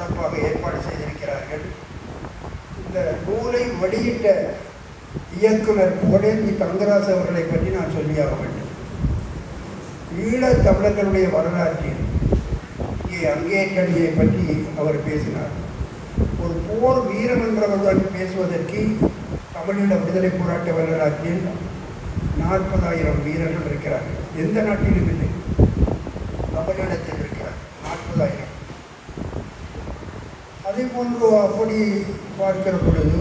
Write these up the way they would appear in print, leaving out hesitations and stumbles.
சார்பாக ஏற்பாடு செய்திருக்கிறார்கள். இந்த நூலை வெளியிட்ட இயக்குனர் கோடேந்தி தங்கராசு அவர்களை பற்றி நான் சொல்லியாக வேண்டும். ஈழத் தமிழர்களுடைய வரலாற்றில் இங்கே அங்கேற்றணியை பற்றி அவர் பேசினார். ஒரு போர் வீரம் என்றவர்களுடன் பேசுவதற்கு தமிழீழ விடுதலை போராட்ட வரலாற்றில் 40,000 வீரர்கள் இருக்கிறார்கள். எந்த நாட்டிலும் இல்லை, தமிழீழத்தில் இருக்கிறார் 40,000. அதே போன்று அப்படி பார்க்கிற பொழுது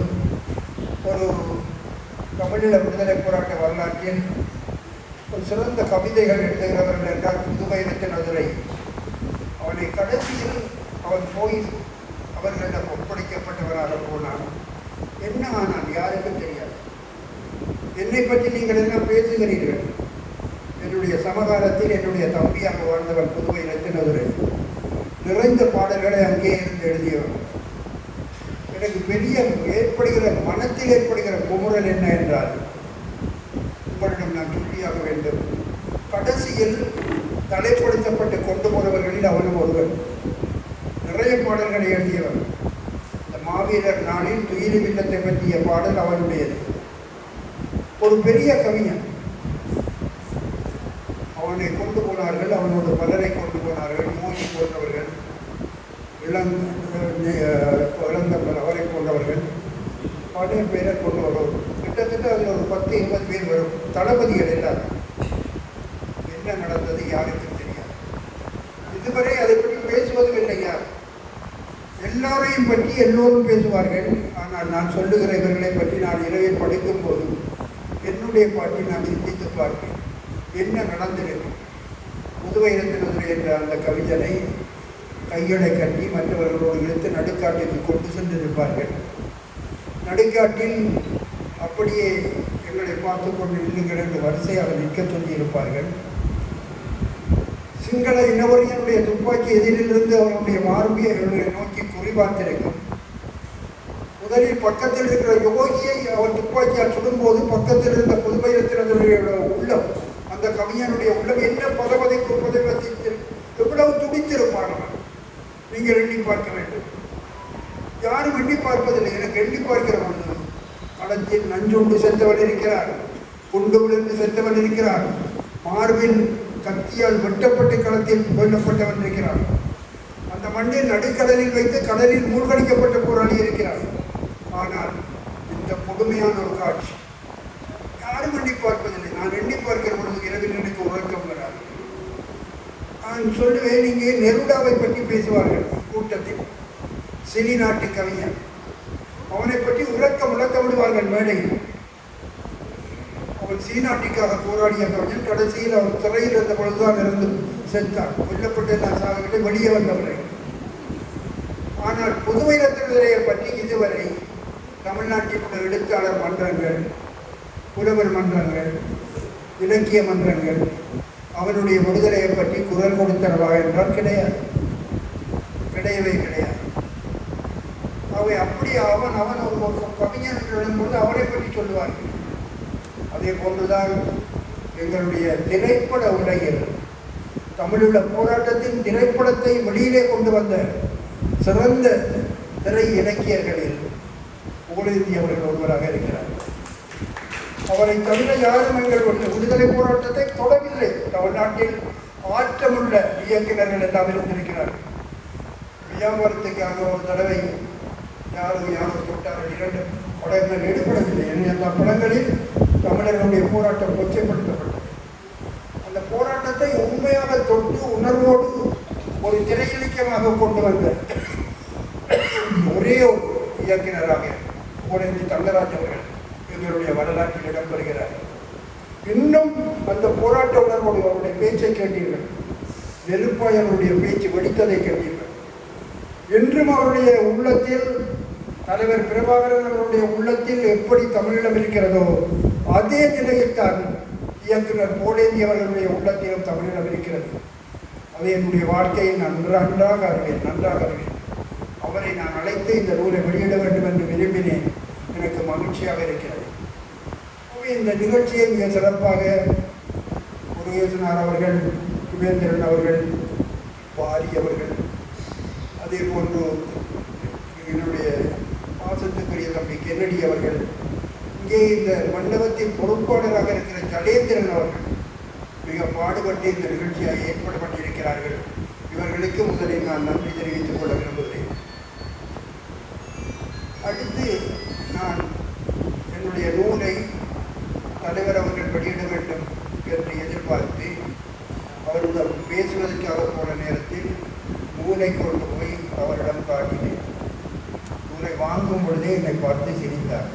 ஒரு தமிழீழ விடுதலை போராட்ட வரலாற்றில் ஒரு சிறந்த கவிதைகள் எழுதுகிறவர்கள் என்றால் புதுவை ரத்தினதுரை. அவனை கடைசியில் அவன் போய் அவர்களிடம் ஒப்படைக்கப்பட்டவராக போனான். என்ன ஆனான் யாருக்கும் தெரியாது. என்னை பற்றி நீங்கள் என்ன பேசுகிறீர்கள்? என்னுடைய சமகாலத்தில் என்னுடைய தம்பியாக வாழ்ந்தவன் புதுவை ரத்தினதுரை. நிறைந்த பாடல்களை அங்கே இருந்து எழுதியவன். எனக்கு பெரிய மனத்தில் ஏற்படுகிற குமுறல் என்ன என்றால், உங்களிடம் நான் சொல்லியாக வேண்டும், கடைசியில் தலைப்படுத்தப்பட்டு கொண்டு போனவர்களில் அவனும் ஒருவன். நிறைய பாடல்களை எழுதியவன். இந்த மாவீரர் நாளில் துயிலும் இல்லத்தை பற்றிய பாடல் அவனுடையது. ஒரு பெரிய கவிஞன். அவனை கொண்டு போனார்கள், அவனோடு பலரை கொண்டு போனார்கள். மோடி போன்றவர்கள், இளந்தம்பர் அவரை போன்றவர்கள் பல பேரை கொண்டு வரும். கிட்டத்தட்ட அதில் ஒரு 10-20 பேர் வரும். தளபதிகள் எல்லாரும். என்ன நடந்தது யாருக்கும் தெரியாது. இதுவரை அதை பற்றி பேசுவதும் இல்லை. யார் எல்லாரையும் பற்றி எல்லோரும் பேசுவார்கள். ஆனால் நான் சொல்லுகிற இவர்களை பற்றி நான் இரவில் படிக்கும் போது என்னுடைய பாட்டி நான் சிந்தித்து பார்ப்பேன். என்ன நடந்திருக்கும்? புதுவை ரத்தினதுரை என்ற அந்த கவிஞனை கையடை கட்டி மற்றவர்களோடு இழுத்து நடுக்காட்டிற்கு கொண்டு சென்றிருப்பார்கள். நடுக்காட்டில் அப்படியே எங்களை பார்த்து கொண்டு நில்லுங்கள் என்று வரிசையாக நிற்க சொல்லியிருப்பார்கள். சிங்கள இனவரியனுடைய துப்பாக்கி எதிரிலிருந்து அவருடைய மார்பியர்களை நோக்கி குறிபார்த்திருக்கும். முதலில் பக்கத்தில் இருக்கிற யோகியை அவர் துப்பாக்கியால் சுடும்போது பக்கத்தில் இருந்த புதுவை ரத்தினதுரைய உள்ளம், அந்த கவிஞனுடைய உள்ளம் என்ன பதவதைக்கு எவ்வளவு துடித்திருப்பார்கள் நீங்கள் எண்ணி பார்க்க வேண்டும். யாரும் எண்ணி பார்ப்பதில்லை. எனக்கு எண்ணி பார்க்கிற பொழுது களத்தில் நஞ்சுண்டு செத்தவன் இருக்கிறார், குண்டு விழுந்து செத்தவன் இருக்கிறார், மார்பில் கத்தியால் வெட்டப்பட்டு களத்தில் கொல்லப்பட்டவன் இருக்கிறார், அந்த மண்ணில் நடுக்கடலில் வைத்து கடலில் மூழ்கடிக்கப்பட்ட போராளி இருக்கிறார். ஆனால் இந்த கொடுமையான ஒரு காட்சி யாரும் எண்ணி பார்ப்பதில்லை. நான் எண்ணி பார்க்கிற பொழுது இரவில் எனக்கு உறக்கம் வராது. நான் சொல்லுவேன், இங்கே நெருடாவை பற்றி பேசுவார்கள் கூட்டத்தில். சிலி நாட்டு கவிஞர். அவனை பற்றி உறக்கம் விடுவார்கள் மேடையில். அவன் சீனாட்டிக்காக போராடிய கவிஞன். கடைசியில் அவன் சிறையில் இருந்த பொழுதுதான் இருந்து செத்தான். கொல்லப்பட்டு நான் சாகவில்லை, வெளியே வந்தவரை. ஆனால் புதுவை ரத்தினதுரையை பற்றி இதுவரை தமிழ்நாட்டில் உள்ள எழுத்தாளர் மன்றங்கள், புலவர் மன்றங்கள், இலக்கிய மன்றங்கள் அவனுடைய விடுதலையை பற்றி குரல் கொடுத்தனவா என்றால் கிடையாது, கிடையவே கிடையாது. அவை அப்படி அவன் ஒரு கவிஞன் எழுதும்போது அவரை பற்றி சொல்லுவார்கள். அதே போன்றுதான் எங்களுடைய திரைப்பட உலகில் தமிழீழ போராட்டத்தின் திரைப்படத்தை வெளியிலே கொண்டு வந்த சிறந்த திரை இலக்கியர்களில் கோடேந்தி அவர்கள் ஒருவராக இருக்கிறார். அவரை தவிர யாரும் எங்கள் விடுதலை போராட்டத்தை தொடவில்லை. தமிழ்நாட்டில் ஆற்றமுள்ள இயக்குநர்கள் எல்லாம் இருந்திருக்கிறார்கள். வியாபாரத்துக்காக ஒரு தடவை யாரோ தொட்டார்கள். 2 படங்கள் ஈடுபடவில்லை. எல்லா படங்களில் தமிழர்களுடைய போராட்டம் கொச்சைப்படுத்தப்பட்டது. அந்த போராட்டத்தை உண்மையாக தொட்டு உணர்வோடு ஒரு திரை இலக்கியமாக கொண்டு வந்த ஒரே ஒரு இயக்குநராக கோடேந்தி தங்கராஜ் அவர்கள் எங்களுடைய வரலாற்றில் இடம்பெறுகிறார். இன்னும் அந்த போராட்ட உணர்வோடு அவருடைய பேச்சை கேட்டீர்கள். நெருப்பாய் அவருடைய பேச்சு வெடித்ததை கேட்டீர்கள். என்றும் அவருடைய உள்ளத்தில், தலைவர் பிரபாகரன் அவருடைய உள்ளத்தில் எப்படி தமிழீழம் இருக்கிறதோ அதே நிலையில்தான் இயக்குனர் கோடேந்தி அவர்களுடைய உள்ளத்திலும் தமிழீழம் இருக்கிறது. அதை என்னுடைய வாழ்க்கையை நான் நன்றாக அறிவேன். அவரை நான் அழைத்து இந்த நூலை வெளியிட வேண்டும் என்று விரும்பினேன். எனக்கு மகிழ்ச்சியாக இருக்கிறது. இந்த நிகழ்ச்சியை மிக சிறப்பாக முருகேசனார் அவர்கள், குபேந்திரன் அவர்கள், வாரி அவர்கள், அதே போன்று என்னுடைய பாசத்துக்குரிய தம்பி கென்னடி அவர்கள், இங்கே இந்த மண்டபத்தின் பொறுப்பாளராக இருக்கிற ஜடேந்திரன் அவர்கள் மிக பாடுபட்டு இந்த நிகழ்ச்சியை ஏற்படுத்தியிருக்கிறார்கள். இவர்களுக்கு முதலில் நான் நன்றி தெரிவித்துக் கொள்ள விரும்புகிறேன். அடுத்து நான் என்னுடைய நூலை தலைவர் அவர்கள் வெளியிட வேண்டும் என்று எதிர்பார்த்து அவரிடம் பேசுவதற்காக போன நேரத்தில் நூலை கொண்டு போய் அவரிடம் காட்டினேன். நூலை வாங்கும் பொழுதே என்னை பார்த்து சிரித்தார்.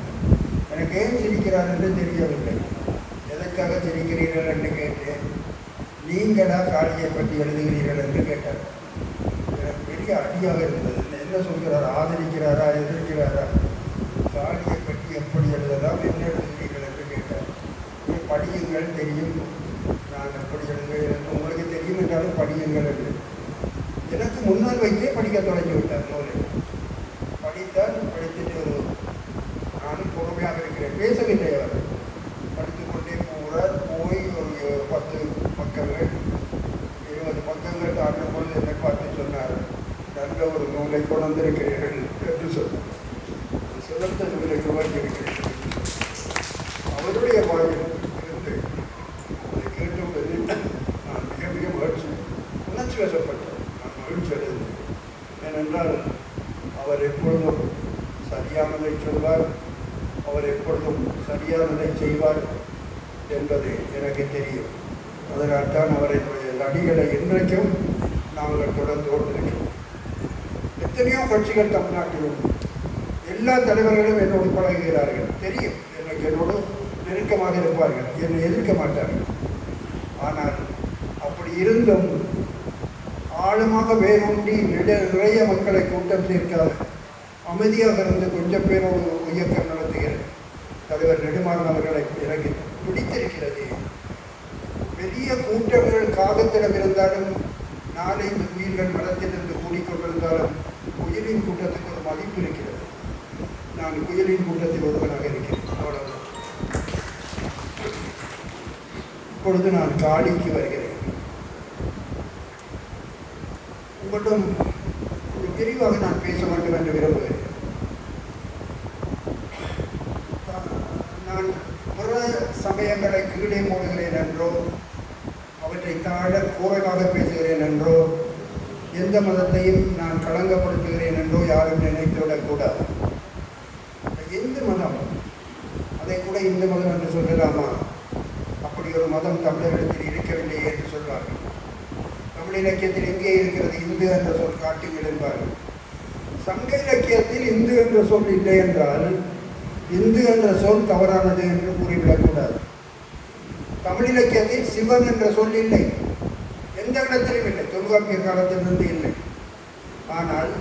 எனக்கு ஏன் சிரிக்கிறார் என்று தெரியவில்லை. எதற்காக சிரிக்கிறீர்கள் என்று கேட்டேன். நீங்களா காளியை பற்றி எழுதுகிறீர்கள் என்று கேட்டார். எனக்கு பெரிய அடியாக இருந்தது. என்ன சொல்கிறார்? ஆதரிக்கிறாரா எதிர்க்கிறாரா? காளியை பற்றி எப்படி எழுதலாம், என்ன எழுதுகிறீர்கள் என்று கேட்டார். படியுங்கள், தெரியும் நான் எப்படி எழுதுகிறேன், உங்களுக்கு தெரியும் என்றாலும் படியுங்கள் என்று எனக்கு முன்னால் வைத்தே படிக்க தொடங்கி விட்டார். நூலை படித்தால் படித்துட்டு நானும் பொறுமையாக இருக்கிறேன், பேசவில்லை. அவர் படித்துக்கொண்டே போகிறார். போய் ஒரு 10 பக்கங்கள் 20 பக்கங்கள் தாண்டும் பொழுது என்னை பார்த்து சொன்னார், நல்ல ஒரு நூலை கொண்டு வந்திருக்கிறீர்கள் என்று சொன்னார். சிறந்த நூலை உருவாக்கியிருக்கிறீர்கள். அவருடைய வாயில் இருந்து அதை கேட்டுள்ளது நான் மிக மிக உணர்ச்சி வசப்பட்டேன். நான் மகிழ்ச்சி அடைந்தேன். ஏனென்றால் அவர் எப்பொழுதும் சரியானதை சொல்வார், அவர் எப்பொழுதும் சரியானதை செய்வார் என்பது எனக்கு தெரியும். அதனால் தான் அவருடைய அடிகளை இன்றைக்கும் நாங்கள் தொடர்ந்து கொண்டிருக்கிறோம். எத்தனையோ கட்சிகள் தமிழ்நாட்டில் உண்டு. எல்லா தலைவர்களும் என்னோடு பழகுகிறார்கள், தெரியும். எனக்கு என்னோடு நெருக்கமாக இருப்பார்கள், என்னை எதிர்க்க மாட்டார்கள். ஆனால் அப்படி இருந்தும் ஆழமாக வேரூன்றி நிறைய மக்களை கூட்டம் சேர்க்காத அமைதியாக இருந்து கொஞ்சம் பேரோடு இயக்கம் நடத்துகிற தலைவர் நெடுமாறன் அவர்களை எனக்கு பிடித்திருக்கிறது. பெரிய கூட்டங்கள் காகத்திடம் இருந்தாலும், நாளை இந்த உயிர்கள் மரத்திலிருந்து கூடிக்கொண்டிருந்தாலும் குயிலின் கூட்டத்துக்கு ஒரு மதிப்பு இருக்கிறது. நான் குயிலின் கூட்டத்தில் ஒருவனாக இருக்கிறேன், அவ்வளவுதான். இப்பொழுது நான் காளிக்கு வருகிறேன். உங்களிடம் விரிவாக நான் பேச வேண்டும் என்று விரும்புகிறேன். நான் புற சமயங்களை கீழே போடுகிறேன் என்றோ, அவற்றை தாழ கோரமாக பேசுகிறேன் என்றோ, எந்த மதத்தையும் நான் களங்கப்படுத்துகிறேன் என்றோ யாரும் நினைத்துவிடக்கூடாது. எந்த மதம், அதை கூட இந்து மதம் என்று சொல்லலாமா? அப்படி ஒரு மதம் தமிழகத்தில் இருக்கவில்லையே என்று சொல்வார்கள். தமிழ் இலக்கியத்தில் எங்கே இருக்கிறது இந்து என்ற சொல்? காட்டுங்கள் என்பார்கள். சங்க இலக்கியத்தில் இந்து என்ற சொல் இல்லை என்றால் இந்து என்ற சொல் தவறானது என்று கூறிவிடக்கூடாது. தமிழ் இலக்கியத்தில் சிவன் என்ற சொல் இல்லை, எந்த இடத்திலும் இல்லை, தொல்காப்பிய காலத்திலிருந்து இல்லை. ஆனால்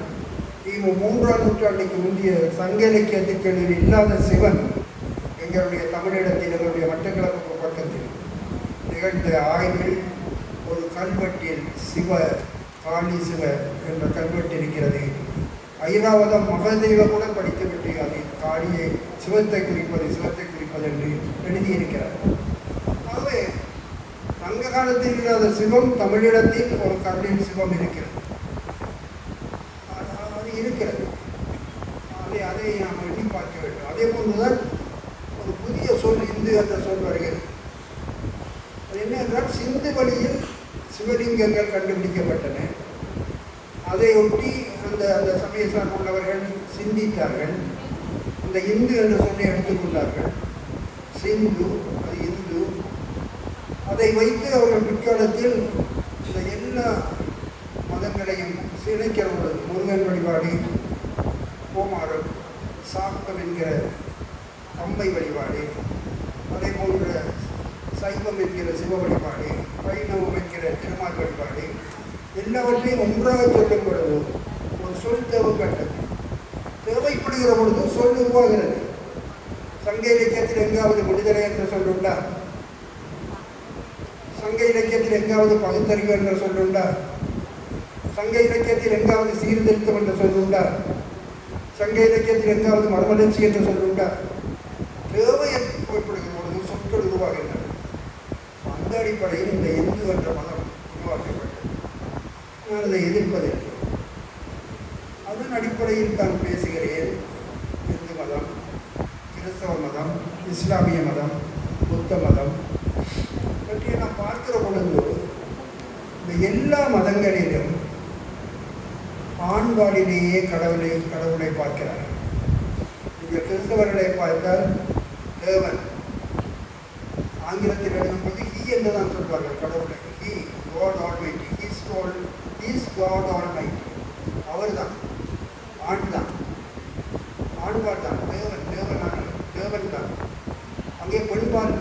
கிமு 3ஆம் நூற்றாண்டுக்கு முந்தைய சங்க இலக்கியத்திற்கு இல்லாத சிவன் எங்களுடைய தமிழிடத்தில், எங்களுடைய மட்டக்களப்பு பக்கத்தில் நிகழ்ந்த ஆய்வில் ஒரு கல்வெட்டில் காளி சிவ என்ற கல்வெட்டு இருக்கிறது. ஐராவதம் மகதேவ கூட படித்துவிட்டு அதை காளியை சிவத்தை குறிப்பது என்று எழுதியிருக்கிறார். ஆகவே சங்க காலத்தில் இல்லாத சிவம் தமிழிடத்தில் ஒரு கல்லின் சிவம் இருக்கிறது. அது இருக்கிறது. அதை நாம் எண்ணி பார்க்க வேண்டும். அதே போன்றுதான் ஒரு புதிய சொல் இந்து என்ற சொல் வருகிறது. அது என்ன என்றால், சிந்து வழியில் சிவலிங்கங்கள் கண்டுபிடிக்கப்பட்டன. அதையொட்டி அந்த சமய சார்புள்ளவர்கள் சிந்தித்தார்கள். அந்த இந்து என்ற சொல்லை எடுத்துக்கொண்டார்கள். சிந்து, அது இந்து. அதை வைத்து அவர்கள் பிற்காலத்தில் இந்த எல்லா மதங்களையும் சிணைக்கிற பொழுது முருகன் வழிபாடு, கோமாரம், சாக்தம் என்கிற அம்பை வழிபாடு, அதே போன்ற சைவம் என்கிற சிவ வழிபாடு, வைணவம் என்கிற திருமால் வழிபாடு, எல்லாவற்றையும் ஒன்றாக சொல்லும் பொழுது ஒரு சொல் தேவைப்படுகிற பொழுது சொல் உருவாகிறது. சங்க இலக்கியத்தில் எங்காவது விடுதலை என்ற சொல்லுண்டா? சங்க இலக்கியத்தில் எங்காவது பகுத்தறிவு என்ற சொல்லுண்டா? சங்க இலக்கியத்தில் எங்காவது சீர்திருத்தம் என்ற சொல்லுண்டா? சங்க இலக்கியத்தில் எங்காவது மறுமலர்ச்சி என்ற சொல்லுண்டா? தேவைப்படுகிற பொழுது சொற்கள் உருவாகின்றன. அந்த அடிப்படையில் இந்த இந்து என்ற மதம் உருவாக்கப்பட்டது. நான் அதை எதிர்ப்பதில்லை. அதன் அடிப்படையில் தான் பேசுகிறேன். இந்து மதம், கிறிஸ்தவ மதம், இஸ்லாமிய மதம், புத்த மதம் பற்றி நான் பார்க்கிற பொழுது இந்த எல்லா மதங்களிலும் ஆண்பாலிலேயே கடவுளை பார்க்கிறார். நீங்கள் கிறிஸ்தவர்களை பார்த்தால் தேவன், ஆங்கிலத்தில் எழுதும்போது ஹீ என்று தான் சொல்வார்கள் கடவுளை. He god almighty, he's god almighty. அவர் தான், ஆண் தான், ஆண்பால் தான், தேவன் தான். அங்கே பெண்பால்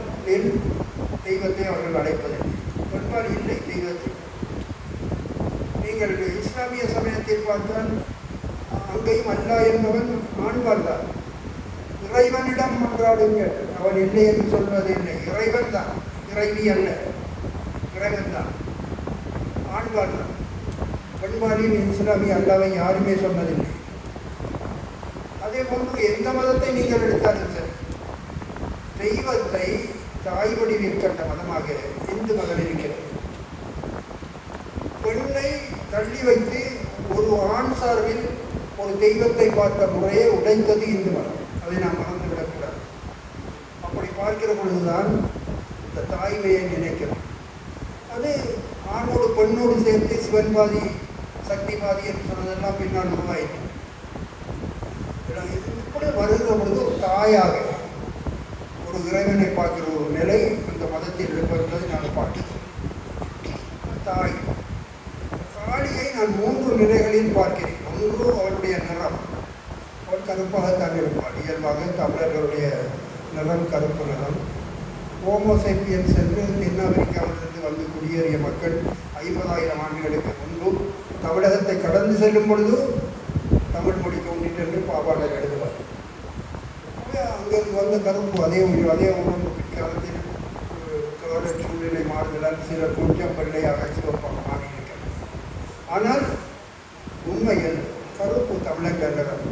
தெய்வத்தை அவர்கள் அழைப்பதில்லை, பெண்பால் இல்லை தெய்வத்தை. நீங்கள் இஸ்லாமிய சமயத்தில் பார்த்தால் அங்கேயும் அல்லாஹ் என்பவன் ஆண்பால் தான். இறைவனிடம் மன்றாடுங்கள், அவன் இல்லை என்று சொல்வது இல்லை, இறைவன் தான், இறைவி அல்ல, இறைவன் தான், ஆண்பால் தான். பெண்பாலில் இஸ்லாமிய அல்லாவை யாருமே சொன்னதில்லை. அதே போன்று எந்த மதத்தை நீங்கள் எடுத்தாலும் சரி, தெய்வத்தை தாய் வடிவில் கண்ட மதமாக இந்து மதம் இருக்கிறது. பெண்ணை தள்ளி வைத்து ஒரு ஆண் சார்பில் ஒரு தெய்வத்தை பார்த்த முறையை உடைத்தது இந்து மதம். அதை நாம் மறந்துவிடக்கூடாது. அப்படி பார்க்கிற பொழுதுதான் இந்த தாய்மையை நினைக்கிறோம். அது ஆணோடு பெண்ணோடு சேர்த்து சிவன்பாதி சக்திவாதி என்று சொன்னதெல்லாம் பின்னால் உருவாயிற்று. இப்படி வருகிற பொழுது ஒரு தாயாக ஒரு இறைவனை பார்க்கிற ஒரு நிலை அந்த மதத்தில் இருப்பதை நான் பார்க்கிறேன். தாய் காளியை நான் 3 நிலைகளில் பார்க்கிறேன். ஒன்று அவளுடைய நிறம், அவள் கருப்பாகத்தான் இருப்பாள். இயல்பாக தமிழர்களுடைய நிறம் கருப்பு நிறம். ஹோமோசேப்பியன்ஸ் என்று தென்னாப்பிரிக்காவிலிருந்து வந்து குடியேறிய மக்கள் 50,000 ஆண்டுகளுக்கு முன்பு தமிழகத்தை கடந்து செல்லும் பொழுது தமிழ் மொழி தோன்றிட்டு என்று பாபாளர் எழுதுவார். அங்கிருந்து வந்த கருப்பு அதே உணவு பிற்காலத்தில் கால சூழ்நிலை மாறுதலால் சிலர் கொஞ்சம் வெள்ளையாக சிவப்பாக மாறியிருக்கிறது. ஆனால் உண்மையில் கருப்பு தமிழக நிறம்.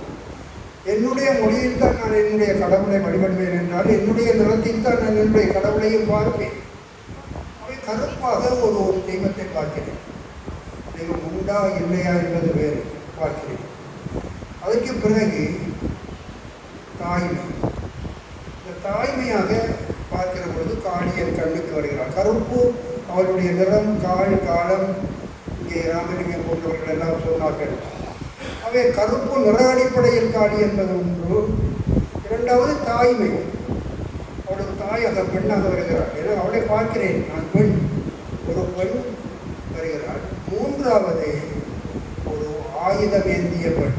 என்னுடைய மொழியில் தான் நான் என்னுடைய கடவுளை வழிபடுவேன் என்றால் என்னுடைய நிறத்தில் தான் நான் என்னுடைய கடவுளையும் பார்ப்பேன். அவை கருப்பாக ஒரு தெய்வத்தை பார்க்கிறேன். தெய்வம் உண்டா இல்லையா என்பது வேறு பார்க்கிறேன். அதற்கு பிறகு தாய்மை. இந்த தாய்மையாக பார்க்கிற பொழுது காளியன் கண்ணுக்கு வருகிறார். கருப்பு அவருடைய நிறம், காலம், இங்கே ராமலிங்கம் போன்றவர்கள் எல்லாம் சொன்னார்கள். அவை கருப்பு நிற அடிப்படையில் காளி என்பது ஒன்று. இரண்டாவது தாய்மை. அவளுக்கு தாயாக பெண்ணாக வருகிறாள். ஏன்னா அவளை பார்க்கிறேன், நான் பெண், ஒரு பெண் வருகிறாள். மூன்றாவது ஒரு ஆயுதம் ஏந்திய பெண்.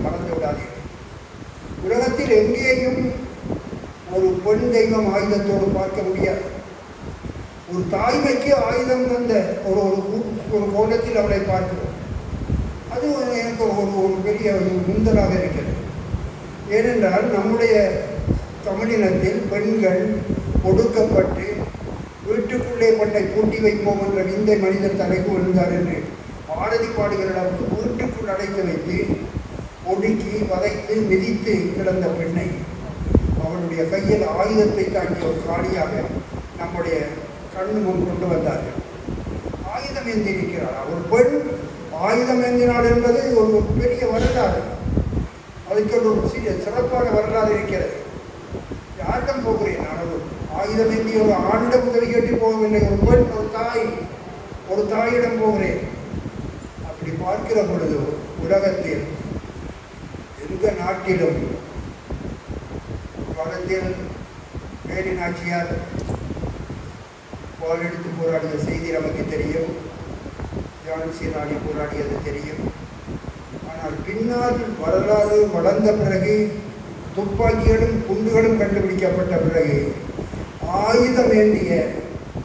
மறந்து விடாதீர்கள். உலகத்தில் எங்கேயும் ஒரு பெண் தெய்வம் ஆயுதத்தோடு பார்க்க முடியாது. ஒரு தாய்மைக்கு ஆயுதம் தந்த ஒரு கோலத்தில் அவளை பார்க்கிறோம். அது எனக்கு ஒரு பெரிய முந்தலாக இருக்கிறது. ஏனென்றால் நம்முடைய தமிழினத்தில் பெண்கள் ஒடுக்கப்பட்டு வீட்டுக்குள்ளே பெண்ணை பூட்டி வைப்போம் என்ற விந்தை மனிதன் தலைக்கு விழுந்தார் என்று பாரதி பாடுகிற அளவுக்கு வீட்டுக்குள் அடைத்து வைத்து ஒடுக்கி வதைத்து மிதித்து கிடந்த பெண்ணை அவனுடைய கையில் ஆயுதத்தை தாங்கிய ஒரு காளியாக நம்முடைய கண்ணு முன் கொண்டு வந்தார்கள். ஆயுதம் ஏந்திருக்கிறார். ஒரு பெண் ஆயுதம் ஏந்தினாள் என்பது ஒரு பெரிய வரலாறு. அதுக்கு ஒரு சிறப்பான வரலாறு இருக்கிறது. யாரிடம் போகிறேன்? நான் ஆயுதம் ஏந்திய ஒரு ஆணிடம் உதவி கேட்டு போகவில்லை. ஒரு பெண், ஒரு தாயிடம் போகிறேன். அப்படி பார்க்கிற பொழுது உலகத்தில் எந்த நாட்டிலும் காலத்தில் மேரி நாச்சியார் வாழெடுத்து போராடிய செய்தி நமக்கு தெரியும். ஜான்சி ராணி போராடியது தெரியும். ஆனால் பின்னால் வரலாறு வளர்ந்த பிறகு, துப்பாக்கிகளும் குண்டுகளும் கண்டுபிடிக்கப்பட்ட பிறகு ஆயுதம் ஏந்திய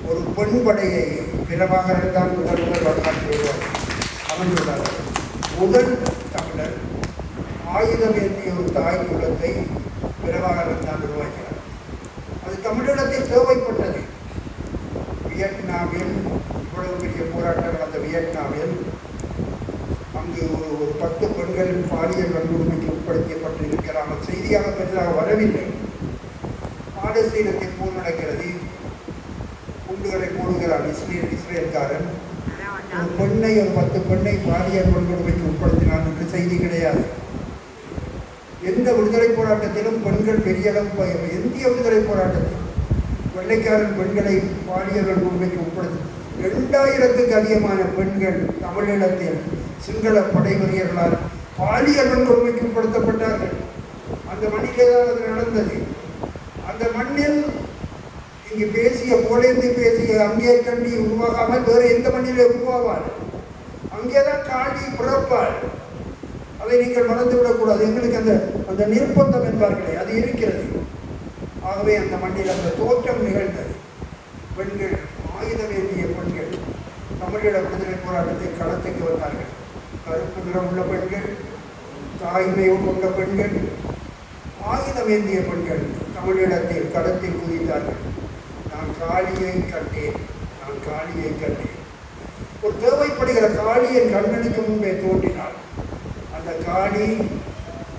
ஒரு பெண் படையை பிரபாகரன் தான் முதல் வரலாற்று அமைந்துள்ளார்கள். முதல் தமிழர் ஆயுதம் ஏந்திய ஒரு தாய் குலத்தை பிரபாகரன் தான் உருவாக்கினார். அது தமிழிடத்தில் தேவைப்பட்டது. வியட்நாமில் இவ்வளவு பெரிய போராட்டம் நடந்த வியட்நாமில் அங்கு ஒரு 10 பெண்கள் பாலியல் வன்கொடுமைக்கு உட்படுத்தப்பட்டிருக்கிறாங்க. செய்தியாக பெரிதாக வரவில்லை. பாலஸ்தீனத்தில் போர் நடக்கிறது. குண்டுகளை போடுகிறான் இஸ்ரேல்காரன். ஒரு பெண்ணை ஒரு 10 பெண்ணை பாலியல் வன்கொடுமைக்கு உட்படுத்தினார் என்ற செய்தி கிடையாது. எந்த விடுதலை போராட்டத்திலும் பெண்கள் பெரிய அளவு இந்திய விடுதலை போராட்டத்தில் வெள்ளைக்காரன் பெண்களை பாலியல் வன்கொடுமைக்கு உட்படுத்தி 2000க்கு அதிகமான பெண்கள் தமிழீழத்தில் சிங்கள படைவெறியர்களால் பாலியல் வன்கொடுமைக்கு உட்படுத்தப்பட்டார்கள். அந்த மண்ணிலே தான் அது நடந்தது. அந்த மண்ணில் இங்கு பேசிய போலேந்து பேசிய அங்கே கண்டி உருவாகாமல் வேறு எந்த மண்ணிலே உருவாவாள்? அங்கேதான் காண்டி பிறப்பாள். அதை நீங்கள் மறந்துவிடக்கூடாது. எங்களுக்கு அந்த நிர்பந்தம் என்பார்களே அது இருக்கிறது. ஆகவே அந்த மண்ணில் அந்த தோற்றம் நிகழ்ந்தது. பெண்கள் ஆயுதம் ஏந்திய பெண்கள் தமிழீழ விடுதலை போராட்டத்தில் களத்துக்கு வந்தார்கள். கருப்பு நிறம் உள்ள பெண்கள், தாய்மையோடு உள்ள பெண்கள், ஆயுதம் ஏந்திய பெண்கள் தமிழீழத்தில் களத்தில் குதித்தார்கள். நான் காளியை கண்டேன், நான் காளியை கண்டேன். ஒரு தேவைப்படுகிற காளியின் கண்ணனுக்கு முன்பே தோன்றினார். அந்த காளி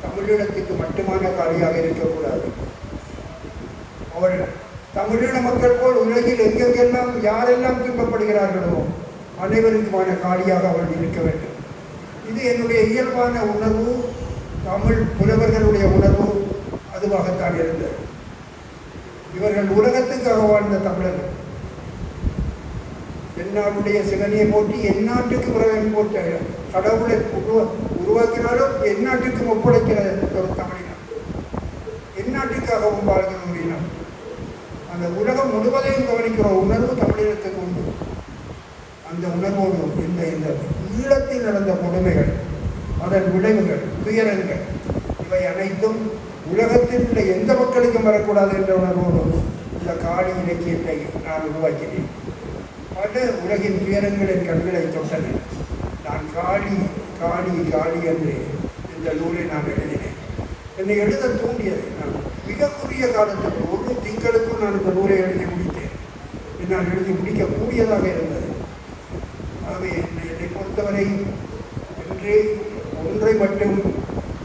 தமிழீழத்துக்கு மட்டுமான காளியாக இருக்கக்கூடாது. அவள் தமிழீழ மக்கள் போல் உலகில் எங்கெங்கெல்லாம் யாரெல்லாம் துன்பப்படுகிறார்களோ அனைவருக்குமான காளியாக அவள் இருக்க வேண்டும். இது என்னுடைய இயல்பான உணர்வு, தமிழ் புலவர்களுடைய உணர்வு அதுவாகத்தான் இருந்தது. இவர்கள் உலகத்துக்காக வாழ்ந்த தமிழர்கள். என்னாருடைய சிவனையை போற்றி எந்நாட்டுக்கு பிறகு போட்ட கடவுளை உருவாக்கினாலும் எந்நாட்டுக்கும் ஒப்படைக்கிற ஒரு தமிழினம், எந்நாட்டுக்காகவும் வாழ்கிற ஒரு இனம். அந்த உலகம் முழுவதையும் கவனிக்கிற உணர்வு தமிழினத்துக்கு உண்டு. அந்த உணர்வோடு இந்த ஈழத்தில் நடந்த கொடுமைகள், அதன் விளைவுகள், துயரங்கள் இவை அனைத்தும் உலகத்தில் உள்ள எந்த மக்களுக்கும் வரக்கூடாது என்ற உணர்வோடு இந்த காளி இலக்கியத்தை நான் உருவாக்கினேன். பல உலகின் துயரங்களின் கண்களை தொட்டன. நான் காளி காளி காளி என்று இந்த நூலை நான் எழுதினேன். என்னை எழுத தூண்டியது. நான் மிக குறுகிய காலத்துக்கு ஒரு திங்களுக்கும் நான் இந்த நூலை எழுதி முடித்தேன். என்னால் எழுதி முடிக்கக்கூடியதாக இருந்தது. ஆகவே என்னை பொறுத்தவரை இன்று ஒன்றை மட்டும்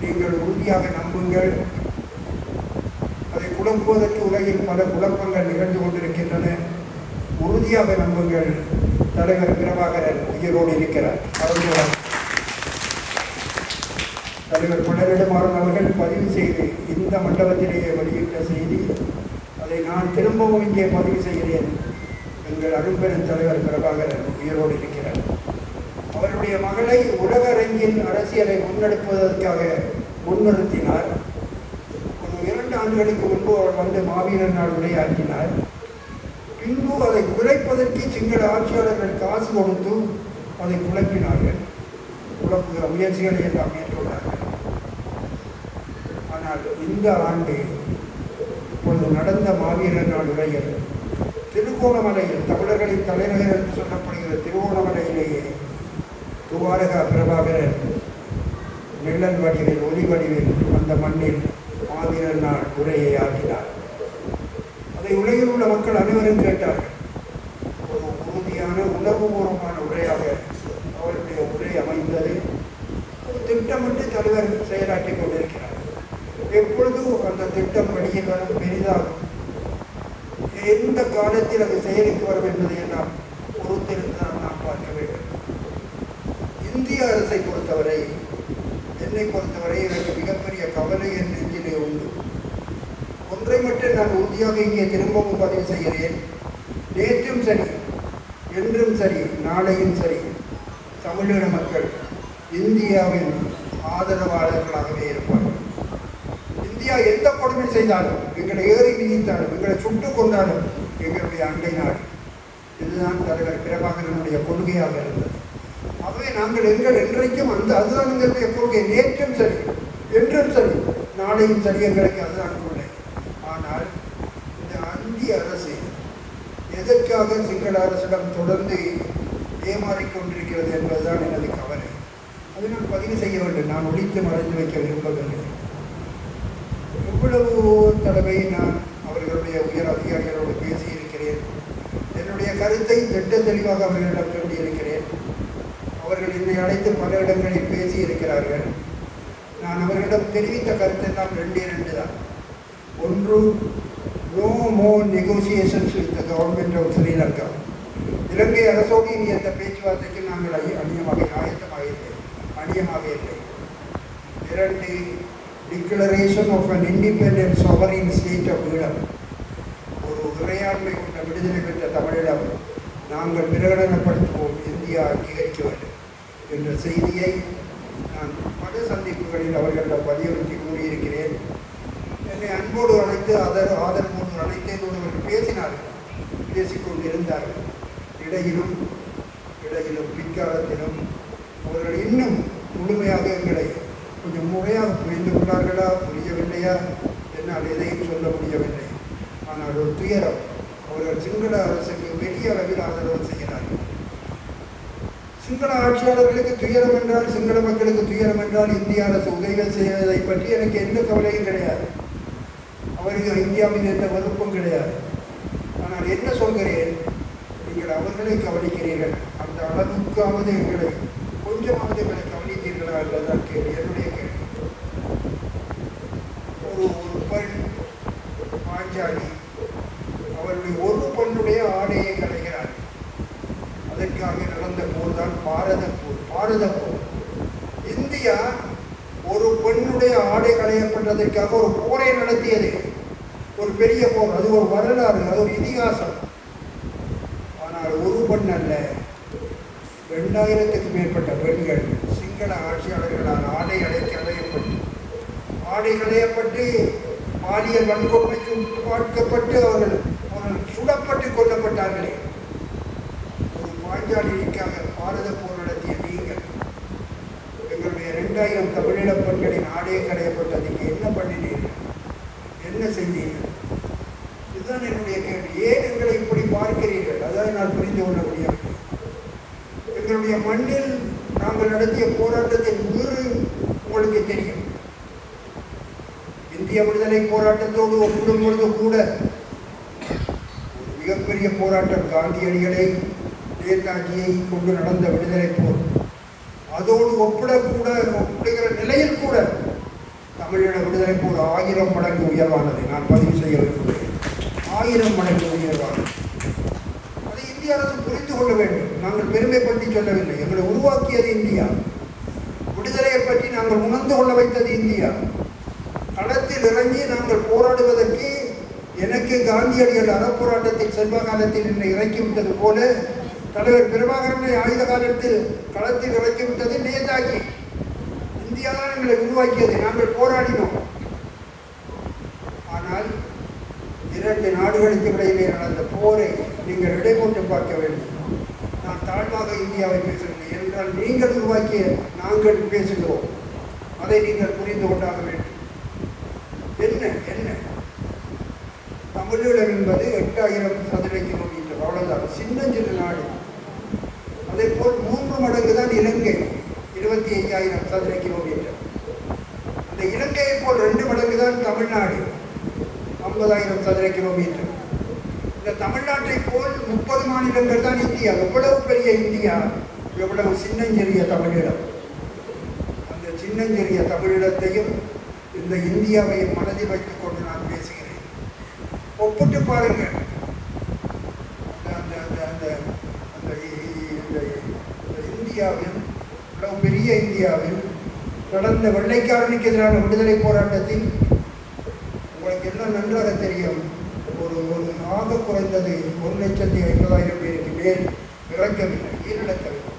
நீங்கள் உறுதியாக நம்புங்கள். அதை குழம்புவதற்கு உலகில் பல குழப்பங்கள் நிகழ்ந்து கொண்டிருக்கின்றன. உறுதியாக நம்புங்கள். தலைவர் பிரபாகரன் உயிரோடு இருக்கிறார். தலைவர் பழனிடமாறன் அவர்கள் பதிவு செய்து இந்த மண்டபத்திலேயே வெளியிட்ட செய்தி, அதை நான் திரும்பவும் இங்கே பதிவு செய்கிறேன். எங்கள் அரும்பெரும் தலைவர் பிரபாகரன் உயிரோடு இருக்கிறார். அவருடைய மகளை உலக அரங்கில் அரசியலை முன்னெடுப்பதற்காக முன்னிறுத்தினார். ஒரு 2 ஆண்டுகளுக்கு முன்பு அவர் வந்து மாவீரர் நாள் உரையாற்றினார். பின்பு அதை குறைப்பதற்கு சிங்கள ஆட்சியாளர்கள் காசு கொடுத்து அதை குழப்பினார்கள். குழப்புகிற முயற்சிகளை எல்லாம் மேற்கொண்டார்கள். ஆனால் இந்த ஆண்டு இப்பொழுது நடந்த மாவீரர் நாள் உரையில் திருகோணமலையில், தமிழர்களின் தலைநகர் என்று சொல்லப்படுகிற திருகோணமலையிலேயே துவாரகா பிரபாகரன் நிழல் வடிவில், ஒலி வடிவில் அந்த மண்ணில் மாவீரர் நாள் உரையை ஆற்றினார். அதை உலகில் உள்ள மக்கள் அனைவரும் கேட்டார்கள். ஒரு உறுதியான உணர்வுபூர்வமான உரையாக அவருடைய உரை அமைந்தது. ஒரு திட்டமிட்டு தலைவர் செயலாற்றி கொண்டிருக்கிறார். எப்பொழுதும் அந்த திட்டம் வெளியில் வரும், பெரிதாகும். எந்த காலத்தில் அது செயலுக்கு வரும் என்பதை எல்லாம் பொறுத்திருந்துதான் நாம் பார்க்க வேண்டும். இந்திய அரசை பொறுத்தவரை, என்னை பொறுத்தவரை எனக்கு மிகப்பெரிய கவலை என் நெஞ்சிலே உண்டு. ஒன்றை மட்டும் நான் உறுதியாக இங்கே திரும்பவும் பதிவு செய்கிறேன். நேற்றும் சரி, என்றும் சரி, நாளையும் சரி, தமிழீழ மக்கள் இந்தியாவின் ஆதரவாளர்களாகவே இருப்பார்கள். இந்தியா எந்த கொடுமை செய்தாலும், எங்களை ஏறி மிதித்தாலும், எங்களை சுட்டு கொண்டாலும் எங்களுடைய அண்டை நாடு. இதுதான் தலைவர் பிரபாகரனுடைய கொள்கையாக இருந்தது. ஆகவே நாங்கள் என்றைக்கும் அதுதான் எங்களுடைய கொள்கை. நேற்றும் சரி, என்றும் சரி, நாளையும் சரி, எங்களுக்கு அதுதான் கொள்கை. ஆனால் இந்த இந்திய அரசு எதற்காக சிங்கள அரசிடம் தொடர்ந்து ஏமாறிக்கொண்டிருக்கிறது என்பதுதான் எனது கவலை. அதை நான் பதிவு செய்ய வேண்டும். நான் ஒழித்து மறைந்து வைக்க விரும்பவில்லை. எவ்வளவு தடவை நான் அவர்களுடைய உயர் அதிகாரிகளோடு பேசியிருக்கிறேன். என்னுடைய கருத்தை திட்ட தெளிவாக அவர்களிடம் சொல்லியிருக்கிறேன். அவர்கள் என்னை அழைத்து பல இடங்களில் பேசியிருக்கிறார்கள். நான் அவர்களிடம் தெரிவித்த கருத்தெல்லாம் 2 தான். ஒன்று, no more negotiations with the government of Sri Lanka. இலங்கை அரசோடு இனி எந்த பேச்சுவார்த்தைக்கு நாங்கள் அணியமாக இல்லை. 2 declaration of an independent sovereign state of Eelam, ஒரு இறையாண்மை கொண்ட விடுதலை பெற்ற தமிழிடம் நாங்கள் பிரகடனப்படுத்துவோம், இந்தியா அங்கீகரிக்க வேண்டும் என்ற செய்தியை நான் பல சந்திப்புகளில் அவர்களிடம் வலியுறுத்தி கூறியிருக்கிறேன். என்னை அன்போடு அழைத்து ஆதரவோடு அழைத்து அவர்கள் பேசினார்கள், பேசிக்கொண்டிருந்தார்கள். இடையிலும் பிற்காலத்திலும் அவர்கள் இன்னும் முழுமையாக எங்களை கொஞ்சம் முறையாக புரிந்து கொண்டார்களா புரியவில்லையா என்னால் எதையும் சொல்ல முடியவில்லை. ஆனால் ஒரு துயரம், அவர்கள் சிங்கள அரசுக்கு பெரிய அளவில் ஆதரவு செய்கிறார்கள். சிங்கள ஆட்சியாளர்களுக்கு துயரம் என்றால், சிங்கள மக்களுக்கு துயரம் என்றால் இந்திய அரசு உதவிகள் செய்வதை பற்றி எனக்கு எந்த கவலையும் கிடையாது. அவருக்கு இந்தியாவின் எந்த வெறுப்பும் கிடையாது. ஆனால் என்ன சொல்கிறேன், நீங்கள் அவர்களை கவனிக்கிறீர்கள், அந்த அளவுக்காவது எங்களை கொஞ்சமாவது எங்களை கவனித்தீர்களா என்றதான் கேள்வி, என்னுடைய கேள்வி. ஒரு பெண் பாஞ்சாலி அவருடைய ஒரு பெண்ணுடைய ஆடையை கலைகிறார். அதற்காக நடந்த போர் தான் பாரத போர். இந்தியா ஒரு பெண்ணுடைய ஆடை களையப்பட்டதற்காக ஒரு போரை நடத்தியது, ஒரு பெரிய போர். அது ஒரு வரலாறு, அது ஒரு இதிகாசம். ஆனால் ஒரு பெண் அல்ல, 2000க்கும் மேற்பட்ட பெண்கள் சிங்கள ஆட்சியாளர்களால் ஆடை களையப்பட்டு பாலியல் வன்கொடுமைக்கு உட்பார்க்கப்பட்டு அவர்கள் சுடப்பட்டு கொல்லப்பட்டார்களே. ஒரு பாஞ்சாலிக்காக பாரத போர் நடத்திய நீங்கள் எங்களுடைய 2000 தமிழீழ பெண்களின் ஆடையை களையப்பட்டதுக்கு என்ன பண்ணினீர்கள், என்ன செய்தீர்கள்? இதுதான் என்னுடைய கேள்வி. ஏன் எங்களை இப்படி பார்க்கிறீர்கள்? அதாவது நான் புரிந்து கொள்ள முடியவில்லை. எங்களுடைய மண்ணில் நாங்கள் நடத்திய போராட்டத்தின் வீறு உங்களுக்கு தெரியும். இந்திய விடுதலை போராட்டத்தோடு ஒப்பிடும் பொழுது கூட ஒரு மிகப்பெரிய போராட்டம், காந்தியடிகளை நேதாஜியை கொண்டு நடந்த விடுதலை போர். அதோடு ஒப்பிடுகிற நிலையில் கூட தமிழீழ விடுதலை போர் 1000 மடங்கு உயர்வானது. நான் பதிவு செய்ய விரும்புகிறேன், 1000 மடங்கு உயர்வானது. அதை இந்திய அரசு புரிந்து கொள்ள வேண்டும். நாங்கள் பெருமைப்படுத்தி சொல்லவில்லை. எங்களை உருவாக்கியது இந்தியா. விடுதலையை பற்றி நாங்கள் உணர்ந்து கொள்ள வைத்தது இந்தியா. களத்தில் இறங்கி நாங்கள் போராடுவதற்கு எனக்கு காந்தியடிகள் அறப்போராட்டத்தில் செல்வ காலத்தில் என்னை இறக்கிவிட்டது போல தலைவர் பிரபாகரனை ஆயுத காலத்தில் களத்தில் இறக்கிவிட்டது நேதாஜி. இந்தியா தான் எங்களை உருவாக்கியது. நாங்கள் போராடினோம். ஆனால் 2 நாடுகளுக்கு இடையிலே நடந்த போரை நீங்கள் இடைப்போட்டு பார்க்க வேண்டும். நான் தாழ்வாக இந்தியாவை பேசவில்லை என்றால் நீங்கள் உருவாக்கிய நாங்கள் பேசுகிறோம். அதை நீங்கள் புரிந்து கொண்டாக வேண்டும். என்ன தமிழீழம் என்பது 8000 சதுர கிலோமீட்டர், அவ்வளவுதான், சின்னஞ்சிறு நாடு. அதே போல் 3 மடங்கு தான் இலங்கை, 25,000 சதுர கிலோமீட்டர். அந்த இலங்கையை போல் 2 மடங்கு தான் தமிழ்நாடு, 50,000 சதுர கிலோமீட்டர். இந்த தமிழ்நாட்டை போல் 30 மாநிலங்கள் தான் இந்தியா. எவ்வளவு பெரிய இந்தியா, எவ்வளவு சின்னஞ்சிறிய தமிழீழம். அந்த சின்னஞ்சிறிய தமிழீழத்தையும் இந்த இந்தியாவையும் மனதில் வைத்துக் கொண்டு நான் பேசுகிறேன். ஒப்பிட்டு பாருங்கள். இந்தியாவில், இவ்வளவு பெரிய இந்தியாவில் நடந்த வெள்ளைக்காரனுக்கு எதிரான விடுதலை போராட்டத்தில் உங்களுக்கு எல்லாம் நன்றாக தெரியும். ஒரு ஆக குறைந்தது 1,50,000 பேருக்கு மேல் இறக்கவில்லை, ஈரிழக்கவில்லை.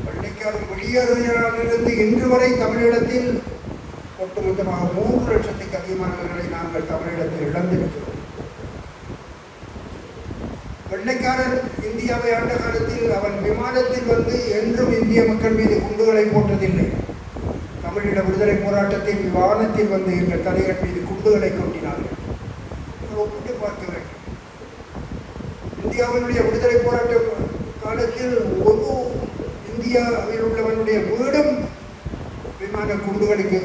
வெள்ளைக்காரன் வெளியேறிலிருந்து இன்று வரை தமிழீழத்தில் ஒட்டுமொத்தமாக 3 லட்சத்துக்கு அதிகமானவர்களை நாங்கள் தமிழீழத்தில் இழந்திருக்கிறோம். வெள்ளைக்காரர் இந்தியாவை ஆண்ட காலத்தில் அவன் விமானத்தில் வந்து என்றும் இந்திய மக்கள் மீது குண்டுகளை போட்டதில்லை. தமிழீழ விடுதலை போராட்டத்தில் விமானத்தில் வந்து எங்கள் தலைகள் மீது குண்டுகளை கொட்டினார்கள். ஒப்பிட்டு பார்க்க வேண்டும். இந்தியாவினுடைய விடுதலை போராட்ட காலத்தில் ஒரு இந்தியாவில் உள்ளவனுடைய வீடும் விமான குண்டுகளுக்கு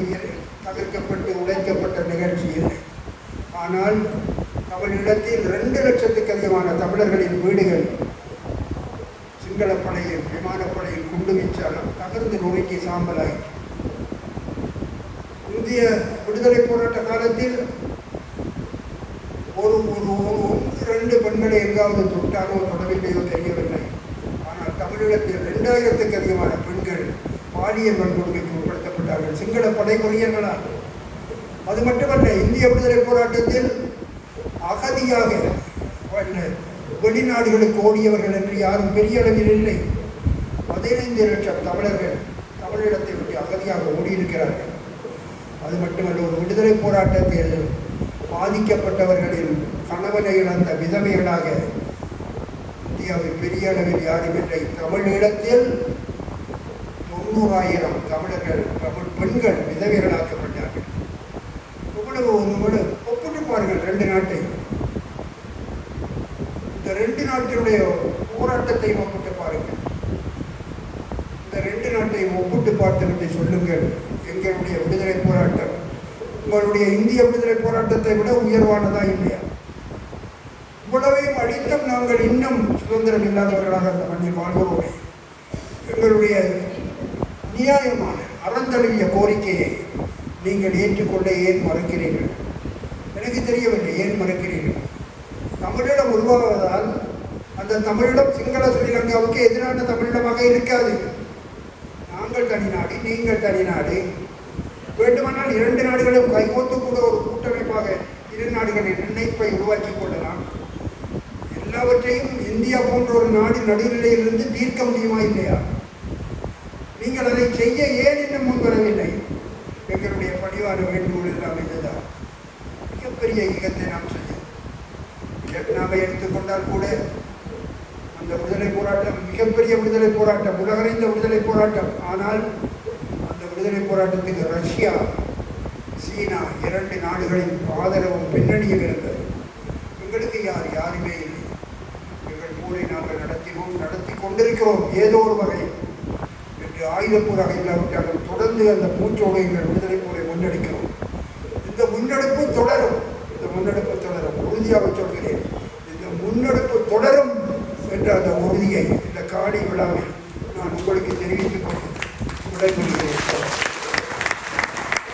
தவிர்க்கப்பட்டு உடைக்கப்பட்ட நிகழ்ச்சி இல்லை. ஆனால் தமிழீழத்தில் 2 லட்சத்துக்கு அதிகமான தமிழர்களின் வீடுகள் சிங்களப்படையில், விமானப்படையில் குண்டு வீச்சால் தகர்ந்து நொறுக்கி சாம்பலாய். இந்திய விடுதலை போராட்ட காலத்தில் ஒரு 2 பெண்களை எங்காவது தொட்டாரோ தொடவில்லையோ தெரியவில்லை. ஆனால் தமிழீழத்தில் 2000க்கு அதிகமான பெண்கள் பாலியல் வன்கொடுமைக்கு உட்படுத்தப்பட்டார்கள். சிங்கள படை கொரியர்களால். அது மட்டுமல்ல, இந்திய விடுதலை போராட்டத்தில் அகதியாக வெளிநாடுகளுக்கு ஓடியவர்கள் என்று யாரும் பெரிய அளவில் இல்லை. 15 லட்சம் தமிழர்கள் தமிழீழத்தை விட்டு அகதியாக ஓடியிருக்கிறார்கள். அது மட்டுமல்ல, ஒரு விடுதலை போராட்டத்தில் பாதிக்கப்பட்டவர்களின் கணவனை இழந்த விதவைகளாக இந்தியாவில் பெரிய அளவில் யாரும் இல்லை. தமிழீழத்தில் 90,000 தமிழர்கள் தமிழ் பெண்கள் விதவைகளாக்கப்பட்டார்கள். இவ்வளவு ஒரு ஒப்பிட்டு பாருங்கள் 2 நாட்டை. இந்த 2 நாட்டினுடைய போராட்டத்தை ஒப்பிட்டு பாருங்கள். இந்த 2 நாட்டையும் ஒப்பிட்டு பார்த்துவிட்டு சொல்லுங்கள், எங்களுடைய விடுதலை போராட்டம் உங்களுடைய இந்திய விடுதலை போராட்டத்தை விட உயர்வானதா இல்லையா? இவ்வளவையும் அடித்தும் நாங்கள் இன்னும் சுதந்திரம் இல்லாதவர்களாக அந்த மண்ணில் வாழ்கிறோமே. எங்களுடைய நியாயமான அறந்தழுவிய கோரிக்கையை நீங்கள் ஏற்றுக்கொள்ள ஏன் மறுக்கிறீர்கள்? எனக்கு தெரியவில்லை, ஏன் மறுக்கிறீர்கள்? தமிழீழம் உருவாவதால் அந்த தமிழீழம் சிங்கள ஸ்ரீலங்காவுக்கு எதிரான தமிழீழமாக இருக்காது. நாங்கள் தனிநாடு, நீங்கள் தனிநாடு. வேண்டுமானால் 2 நாடுகளும் கைகோத்து கூட ஒரு கூட்டமைப்பாக 2 நாடுகளின் இணைப்பை உருவாக்கி கொள்ளலாம். எல்லாவற்றையும் இந்தியா போன்ற ஒரு நாடு நடுநிலையிலிருந்து தீர்க்க முடியுமா இல்லையா? நீங்கள் அதை செய்ய ஏன் இன்னும் முன்வரவில்லை? எங்களுடைய பணிவான வேண்டுகோள் எல்லாம் இதுதான். மிகப்பெரிய இயக்கத்தை நாம் செய்ய வியட்நாமை எடுத்துக்கொண்டால் கூட அந்த விடுதலை போராட்டம் மிகப்பெரிய விடுதலை போராட்டம், உலகறிந்த விடுதலை போராட்டம். ஆனால் அந்த விடுதலை போராட்டத்துக்கு ரஷ்யா, சீனா 2 நாடுகளின் ஆதரவும் பின்னணியில் இருந்தது. எங்களுக்கு யாருமே இல்லை. எங்கள் போரை நாங்கள் நடத்தி கொண்டிருக்கிறோம் ஏதோ ஒரு வகையில். என்று ஆயுதப்போராக இல்லாவிட்டாலும் தொடர்ந்து அந்த மூச்சோடு எங்கள் விடுதலை போரை முன்னெடுக்கிறோம். இந்த முன்னெடுப்பு தொடரும். உறுதியாக சொல்கிறேன், இந்த முன்னெடுப்பு தொடரும் என்ற அந்த உறுதியை இந்த காணி விழாவில் நான் உங்களுக்கு தெரிவித்துக் கொண்டு விடைபெறுகிறேன்.